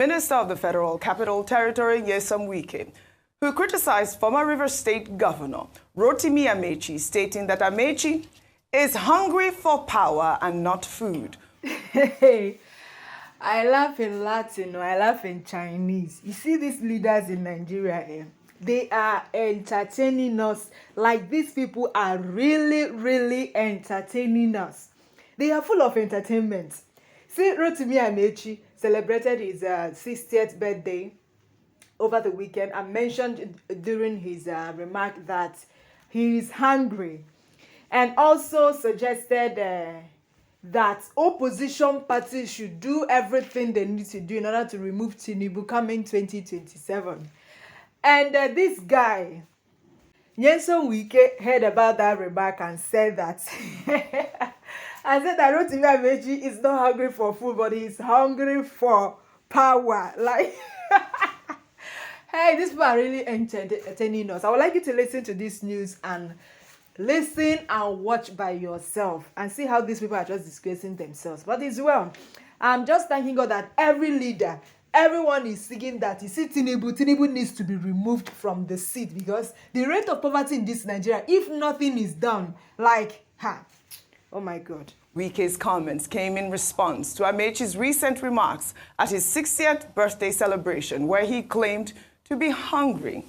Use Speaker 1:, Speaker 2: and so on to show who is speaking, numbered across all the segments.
Speaker 1: Minister of the Federal Capital Territory, Nyesom Wike, who criticized former Rivers State Governor Rotimi Amechi, stating that Amechi is hungry for power and not food.
Speaker 2: Hey, I laugh in Latin or I laugh in Chinese. You see these leaders in Nigeria, they are entertaining us. Like these people are really entertaining us. They are full of entertainment. See, Rotimi Amechi celebrated his 60th birthday over the weekend and mentioned during his remark that he is hungry, and also suggested that opposition parties should do everything they need to do in order to remove Tinubu coming 2027. And this guy, Nyesom Wike, heard about that remark and said that and said that Rotimi Amechi is not hungry for food, but he's hungry for power. Like, hey, these people are really entertaining us. I would like you to listen to this news and listen and watch by yourself and see how these people are just disgracing themselves. But as well, I'm just thanking God that every leader, everyone is singing that, you see, Tinubu needs to be removed from the seat, because the rate of poverty in this Nigeria, if nothing is done, like, oh my God.
Speaker 1: Wike's comments came in response to Amechi's recent remarks at his 60th birthday celebration, where he claimed to be hungry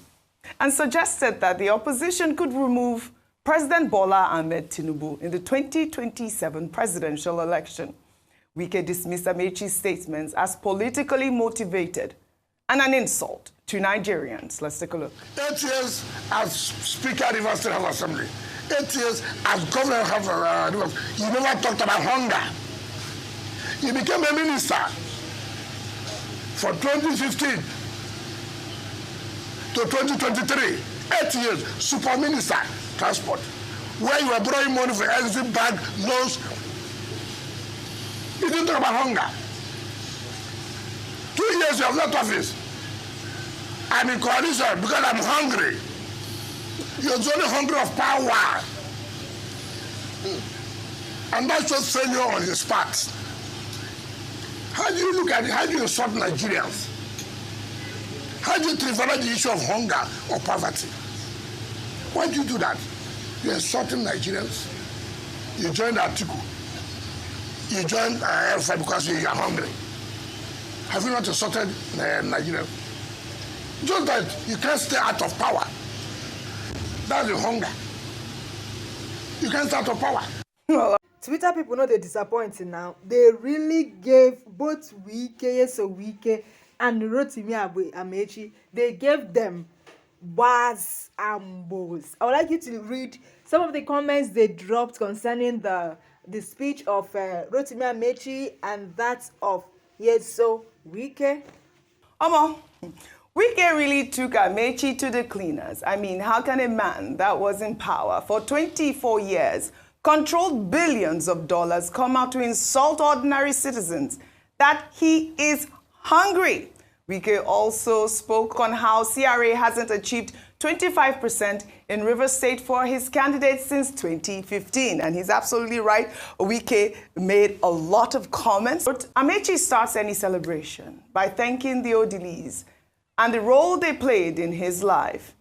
Speaker 1: and suggested that the opposition could remove President Bola Ahmed Tinubu in the 2027 presidential election. Wike dismissed Amechi's statements as politically motivated and an insult to Nigerians. Let's take a look.
Speaker 3: 8 years as Speaker of Rivers State House Assembly, 8 years as Governor of Rivers, you never talked about hunger. You became a minister for 2015 to 2023. 8 years, super minister, transport, where you were borrowing money for exit bag loans. You didn't talk about hunger. 2 years you have left office. I'm in coalition because I'm hungry. You're only hungry of power. And that's just failure on his part. How do you look at it? How do you insult Nigerians? How do you trivialize the issue of hunger or poverty? Why do you do that? You're insulting Nigerians. You joined the article. You joined Alpha because you are hungry. Have you not insulted Nigerians? Just that you can't stay out of power. That's the hunger. You can't stay out of power.
Speaker 2: Twitter people know they're disappointed now. They really gave both Nyesom Wike and Rotimi Amechi, they gave them bars and balls. I would like you to read some of the comments they dropped concerning the speech of Rotimi Amechi and that of Nyesom Wike.
Speaker 1: Wike really took Amechi to the cleaners. I mean, how can a man that was in power for 24 years, controlled billions of dollars, come out to insult ordinary citizens that he is hungry? Wike also spoke on how CRA hasn't achieved 25% in Rivers State for his candidate since 2015. And he's absolutely right. Wike made a lot of comments. But Amechi starts any celebration by thanking the Odilis and the role they played in his life.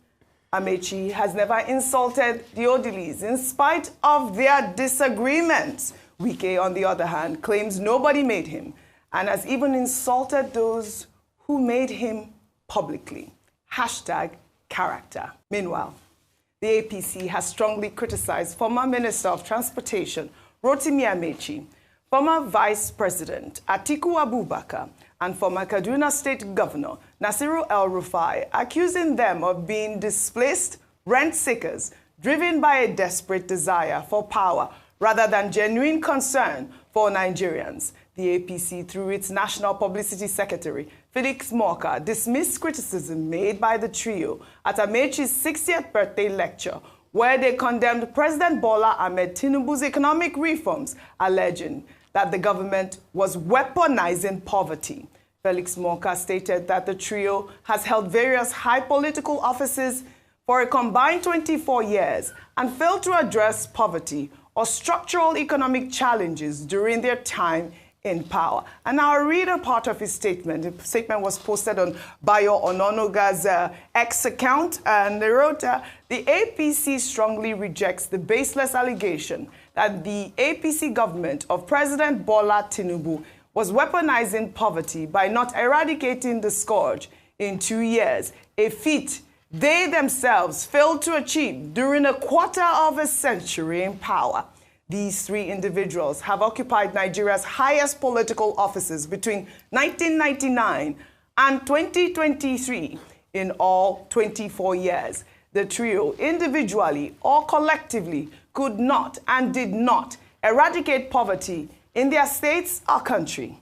Speaker 1: Amechi has never insulted the Odilis in spite of their disagreements. Wike, on the other hand, claims nobody made him and has even insulted those who made him publicly. #character. Meanwhile, the APC has strongly criticized former Minister of Transportation Rotimi Amechi, former Vice President Atiku Abubakar, and former Kaduna State Governor Nasiru El-Rufai, accusing them of being displaced rent seekers driven by a desperate desire for power rather than genuine concern for Nigerians. The APC, through its National Publicity Secretary, Felix Morka, dismissed criticism made by the trio at Amechi's 60th birthday lecture, where they condemned President Bola Ahmed Tinubu's economic reforms, alleging that the government was weaponizing poverty. Felix Morka stated that the trio has held various high political offices for a combined 24 years and failed to address poverty or structural economic challenges during their time in power. And I'll read a part of his statement. The statement was posted on Bayo Ononuga's X account, and they wrote, the APC strongly rejects the baseless allegation that the APC government of President Bola Tinubu was weaponizing poverty by not eradicating the scourge in 2 years, a feat they themselves failed to achieve during a quarter of a century in power. These three individuals have occupied Nigeria's highest political offices between 1999 and 2023, in all 24 years. The trio, individually or collectively, could not and did not eradicate poverty in their states or country.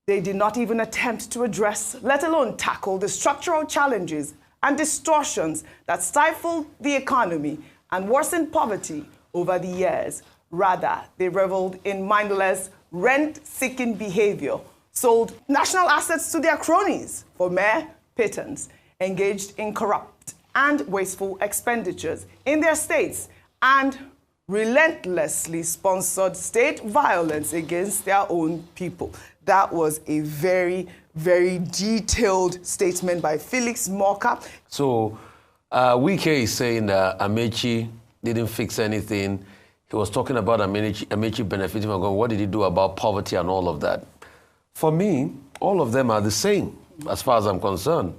Speaker 1: They did not even attempt to address, let alone tackle, the structural challenges and distortions that stifled the economy and worsened poverty over the years. Rather, they reveled in mindless, rent-seeking behavior, sold national assets to their cronies for mere pittance, engaged in corrupt and wasteful expenditures in their states, and relentlessly sponsored state violence against their own people. That was a very, very detailed statement by Felix Morka.
Speaker 4: So, Wike is saying that Amechi didn't fix anything. He was talking about Amechi benefiting from God. What did he do about poverty and all of that? For me, all of them are the same, as far as I'm concerned.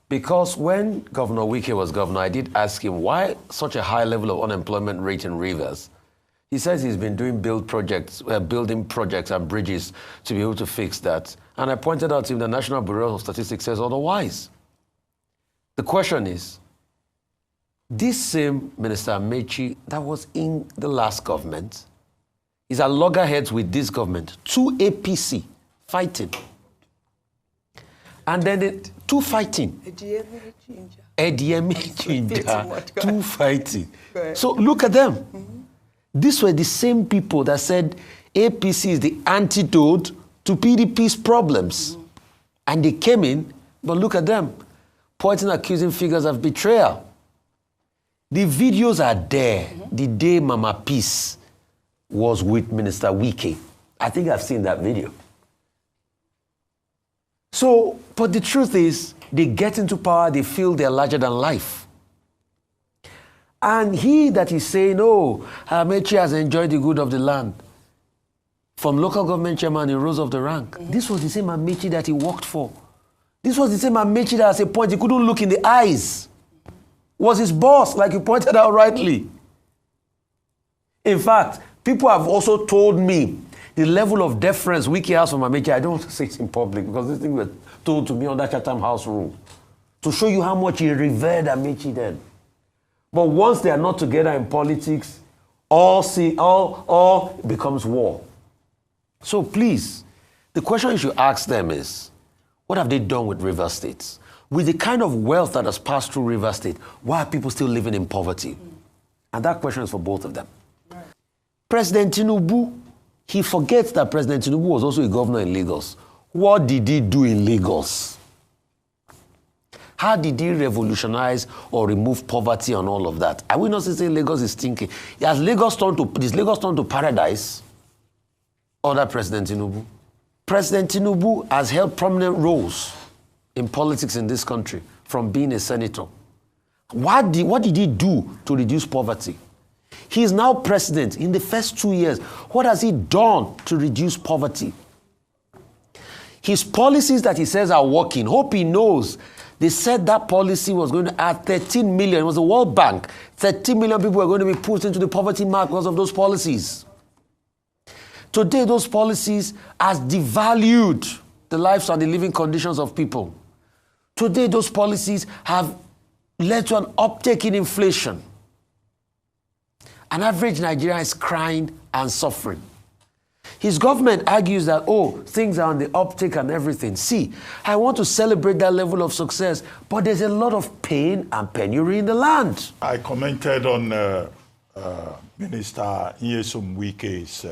Speaker 4: Because when Governor Wike was governor, I did ask him why such a high level of unemployment rate in Rivers. He says he's been doing building projects and bridges to be able to fix that. And I pointed out to him the National Bureau of Statistics says otherwise. The question is, this same Minister Amechi that was in the last government is at loggerheads with this government, two APC fighting. And then two fighting. Two fighting. So look at them. These were the same people that said APC is the antidote to PDP's problems. And they came in, but look at them, pointing accusing figures of betrayal. The videos are there. The day Mama Peace was with Minister Wike. I think I've seen that video. So, but the truth is, they get into power, they feel they're larger than life. And he that is saying, oh, Amechi has enjoyed the good of the land, from local government chairman, he rose of the rank. This was the same Amechi that he worked for. This was the same Amechi that at a point he couldn't look in the eyes. Was his boss, like you pointed out rightly. In fact, people have also told me the level of deference Wike has from Amechi. I don't want to say it in public because this thing was told to me on that Chatham House rule to show you how much he revered Amechi then. But once they are not together in politics, all becomes war. So please, the question you should ask them is, what have they done with River State? With the kind of wealth that has passed through River State, why are people still living in poverty? And that question is for both of them. Right. President Tinubu, he forgets that President Tinubu was also a governor in Lagos. What did he do in Lagos? How did he revolutionize or remove poverty and all of that? Are we not saying Lagos is stinking? Is Lagos turned to paradise? Under President Tinubu? President Tinubu has held prominent roles in politics in this country, from being a senator. What did he do to reduce poverty? He is now president. In the first 2 years, what has he done to reduce poverty? His policies that he says are working, hope he knows. They said that policy was going to add 13 million. It was the World Bank. 13 million people were going to be put into the poverty mark because of those policies. Today, those policies has devalued the lives and the living conditions of people. Today, those policies have led to an uptick in inflation. An average Nigerian is crying and suffering. His government argues that, things are on the uptick and everything. See, I want to celebrate that level of success, but there's a lot of pain and penury in the land.
Speaker 5: I commented on Minister Nyesom Wike's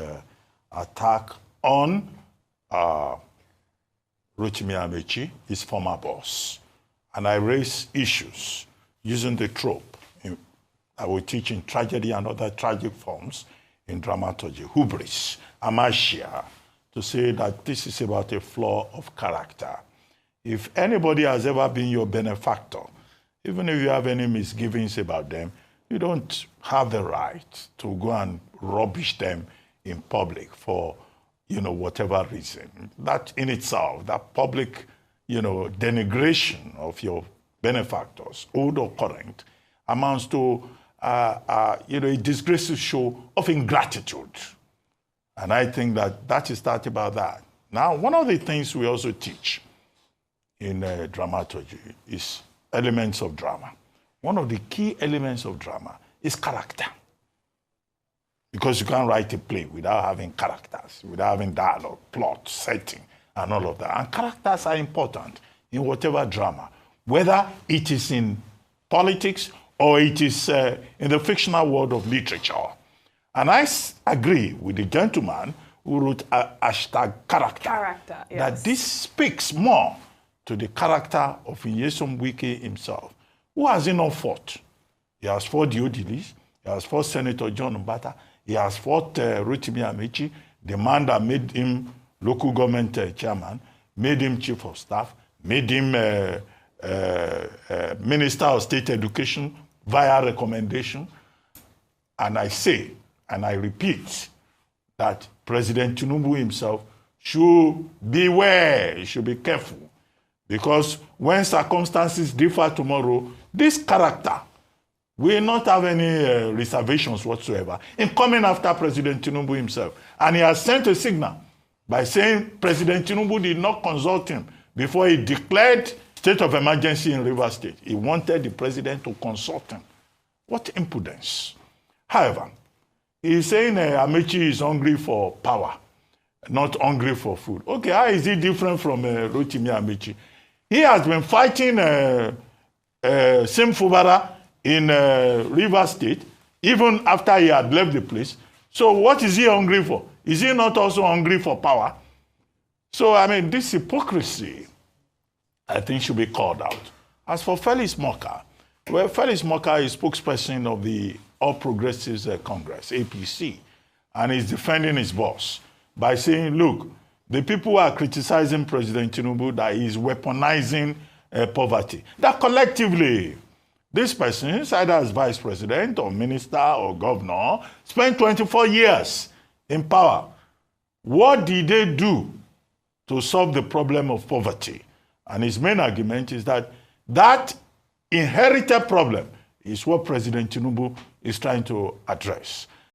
Speaker 5: attack on Rotimi Amechi, his former boss. And I raised issues using the trope I will teach in tragedy and other tragic forms in dramaturgy: hubris, amasia, to say that this is about a flaw of character. If anybody has ever been your benefactor, even if you have any misgivings about them, you don't have the right to go and rubbish them in public for, whatever reason. That in itself, that public, denigration of your benefactors, old or current, amounts to, a disgraceful show of ingratitude. And I think that is that about that. Now, one of the things we also teach in dramaturgy is elements of drama. One of the key elements of drama is character. Because you can't write a play without having characters, without having dialogue, plot, setting, and all of that. And characters are important in whatever drama, whether it is in politics or it is in the fictional world of literature. And I agree with the gentleman who wrote #character.
Speaker 1: Character, yes.
Speaker 5: That this speaks more to the character of Nyesom Wike himself. Who has he not fought? He has fought the Odilis, he has fought Senator John Mbata, he has fought Rotimi Amechi, the man that made him local government chairman, made him chief of staff, made him Minister of State Education via recommendation. And I say, and I repeat, that President Tinubu himself should beware, he should be careful. Because when circumstances differ tomorrow, this character will not have any reservations whatsoever in coming after President Tinubu himself. And he has sent a signal by saying President Tinubu did not consult him before he declared state of emergency in Rivers State. He wanted the president to consult him. What impudence. However, he's saying Amechi is hungry for power, not hungry for food. Okay, how is he different from Rotimi Amechi? He has been fighting Sim Fubara in Rivers State, even after he had left the place. So what is he hungry for? Is he not also hungry for power? So, I mean, this hypocrisy, I think, should be called out. As for Felix Moka, well, Felix Moka is spokesperson of the All Progressives Congress, APC, and he's defending his boss by saying, look, the people are criticizing President Tinubu that he's weaponizing poverty. That collectively, this person, either as vice president or minister or governor, spent 24 years in power. What did they do to solve the problem of poverty? And his main argument is that that inherited problem is what President Tinubu is trying to address.